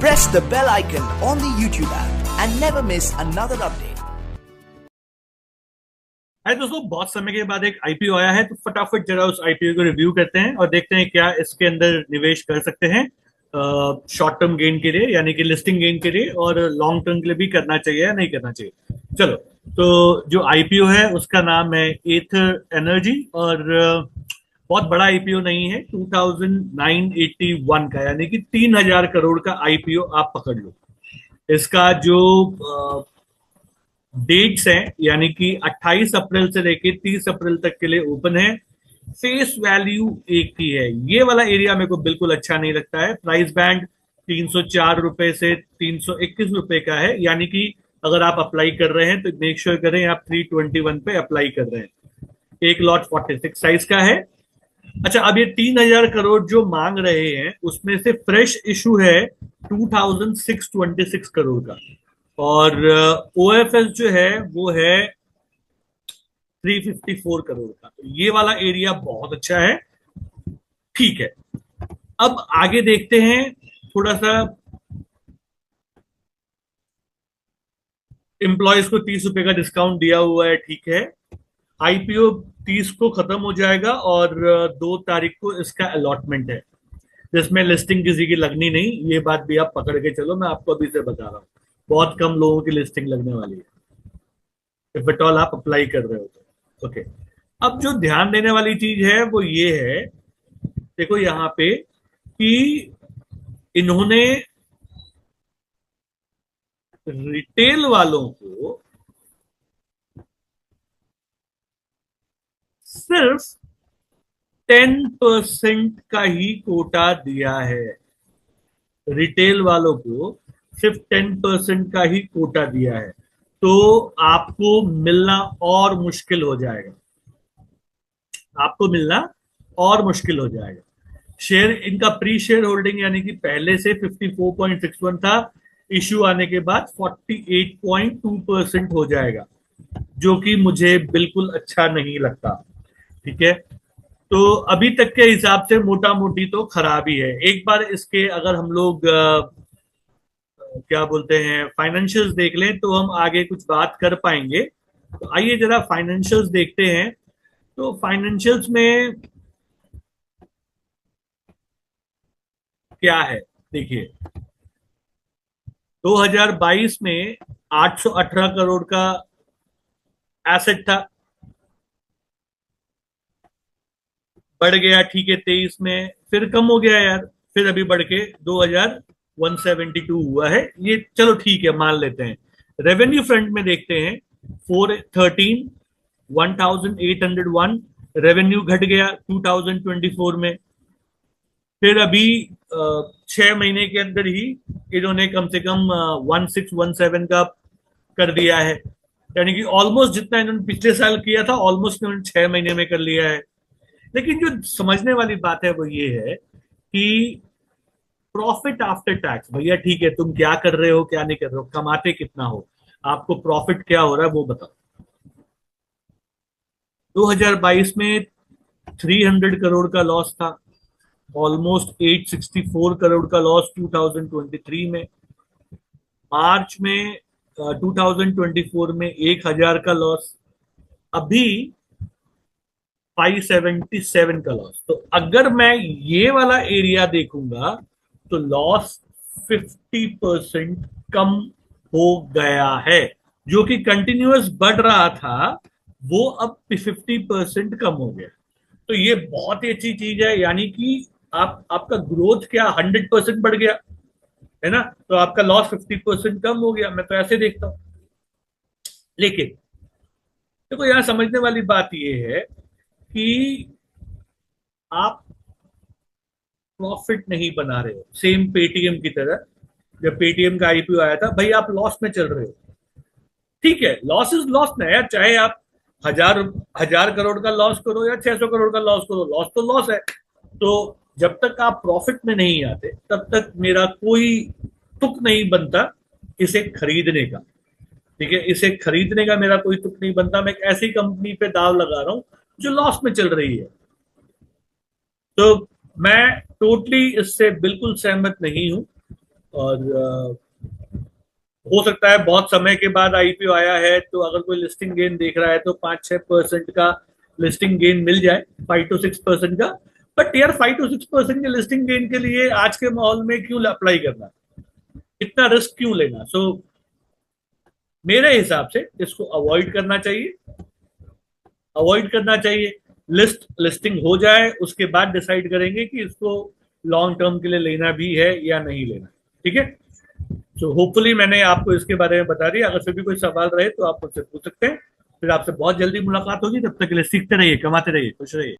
press the bell icon on the YouTube app and never miss another update. है दोस्तों, बहुत समय के बाद एक आईपीओ आया है, तो फटाफट जरा उस आईपीओ को रिव्यू करते हैं और देखते हैं क्या इसके अंदर निवेश कर सकते हैं शॉर्ट टर्म गेन के लिए, यानी कि लिस्टिंग गेन के लिए, और लॉन्ग टर्म के लिए भी करना चाहिए या नहीं करना चाहिए। चलो, तो जो आईपीओ है उसका नाम है एथर एनर्जी, और बहुत बड़ा आईपीओ नहीं है, 2981 का, यानी कि 3000 करोड़ का आईपीओ आप पकड़ लो। इसका जो डेट्स हैं, यानी कि 28 अप्रैल से लेके 30 अप्रैल तक के लिए ओपन है। फेस वैल्यू एक ही है। ये वाला एरिया मेरे को बिल्कुल अच्छा नहीं लगता है। प्राइस बैंड 304 रुपए से 321 रुपए का है, यानी कि अगर आप अप्लाई कर रहे हैं तो मेक श्योर करें आप 321 पे अप्लाई कर रहे हैं। एक लॉट 46 साइज का है। अच्छा, अब ये 3000 करोड़ जो मांग रहे हैं उसमें से फ्रेश इशू है 2626 करोड़ का, और ओएफएस जो है वो है 354 करोड़ का। तो ये वाला एरिया बहुत अच्छा है। ठीक है, अब आगे देखते हैं। थोड़ा सा एम्प्लॉयज को 30 रुपए का डिस्काउंट दिया हुआ है, ठीक है। आईपीओ 30 को खत्म हो जाएगा और 2 तारीख को इसका अलॉटमेंट है, जिसमें लिस्टिंग किसी की लगनी नहीं। ये बात भी आप पकड़ के चलो, मैं आपको अभी से बता रहा हूँ, बहुत कम लोगों की लिस्टिंग लगने वाली है, इफ एट ऑल आप अप्लाई कर रहे हो तो। ओके, अब जो ध्यान देने वाली चीज है वो ये है, देखो यहां पे कि इन्होंने रिटेल वालों को सिर्फ 10% का ही कोटा दिया है। रिटेल वालों को सिर्फ 10% का ही कोटा दिया है, तो आपको मिलना और मुश्किल हो जाएगा। आपको मिलना और मुश्किल हो जाएगा। शेयर इनका प्री शेयर होल्डिंग यानी कि पहले से 54.61 था, इश्यू आने के बाद 48.2% हो जाएगा, जो कि मुझे बिल्कुल अच्छा नहीं लगता। ठीक है, तो अभी तक के हिसाब से मोटा मोटी तो खराब ही है। एक बार इसके अगर हम लोग क्या बोलते हैं फाइनेंशियल्स देख लें तो हम आगे कुछ बात कर पाएंगे। तो आइए जरा फाइनेंशियल्स देखते हैं। तो फाइनेंशियल्स में क्या है, देखिए 2022 में 818 करोड़ का एसेट था, बढ़ गया, ठीक है। 23 में फिर कम हो गया यार, फिर अभी बढ़ के 2172 हुआ है। ये चलो ठीक है, मान लेते हैं। रेवेन्यू फ्रंट में देखते हैं 413 1801 रेवेन्यू घट गया 2024 में। फिर अभी 6 महीने के अंदर ही इन्होंने कम से कम 1617 का कर दिया है, यानी कि ऑलमोस्ट जितना इन्होंने पिछले साल किया था ऑलमोस्ट इन्होंने 6 महीने में कर लिया है। लेकिन जो समझने वाली बात है वो ये है कि प्रॉफिट आफ्टर टैक्स, भैया ठीक है तुम क्या कर रहे हो क्या नहीं कर रहे हो, कमाते कितना हो, आपको प्रॉफिट क्या हो रहा है वो बताओ। 2022 में 300 करोड़ का लॉस था, ऑलमोस्ट 864 करोड़ का लॉस 2023 में। मार्च में 2024 में 1000 का लॉस, अभी 577 का लॉस। तो अगर मैं ये वाला एरिया देखूंगा तो लॉस 50% कम हो गया है। जो कि कंटिन्यूअस बढ़ रहा था वो अब 50% कम हो गया। तो ये बहुत ही अच्छी चीज है, यानी कि आपका ग्रोथ क्या 100% बढ़ गया है ना, तो आपका लॉस 50% कम हो गया। मैं तो ऐसे देखता हूं। लेकिन देखो यहां समझने वाली बात यह है कि आप प्रॉफिट नहीं बना रहे हो। सेम पेटीएम की तरह, जब पेटीएम का आईपीओ आया था, भाई आप लॉस में चल रहे हो, ठीक है, लॉस इज लॉस ना यार, चाहे आप हजार हजार करोड़ का लॉस करो या 600 करोड़ का लॉस करो, लॉस तो लॉस है। तो जब तक आप प्रॉफिट में नहीं आते तब तक मेरा कोई तुक नहीं बनता इसे खरीदने का। ठीक है, इसे खरीदने का मेरा कोई तुक नहीं बनता। मैं एक ऐसी कंपनी पे दाव लगा रहा हूं जो लॉस में चल रही है। तो मैं टोटली इससे बिल्कुल सहमत नहीं हूं और हो सकता है बहुत समय के बाद आईपीओ आया है, तो अगर कोई लिस्टिंग गेन देख रहा है तो 5-6% का लिस्टिंग गेन मिल जाए, 5 to 6% का। बट यार 5 to 6% के लिस्टिंग गेन के लिए आज के माहौल में क्यों अप्लाई करना, इतना रिस्क क्यों लेना? मेरे हिसाब से इसको अवॉइड करना चाहिए, अवॉइड करना चाहिए। लिस्टिंग हो जाए उसके बाद डिसाइड करेंगे कि इसको लॉन्ग टर्म के लिए लेना भी है या नहीं लेना। ठीक है, तो होपफुली मैंने आपको इसके बारे में बता दिया। अगर फिर भी कोई सवाल रहे तो आप मुझसे पूछ सकते हैं। फिर आपसे बहुत जल्दी मुलाकात होगी, तब तक के लिए सीखते रहिए, कमाते रहिए, खुश रहिए।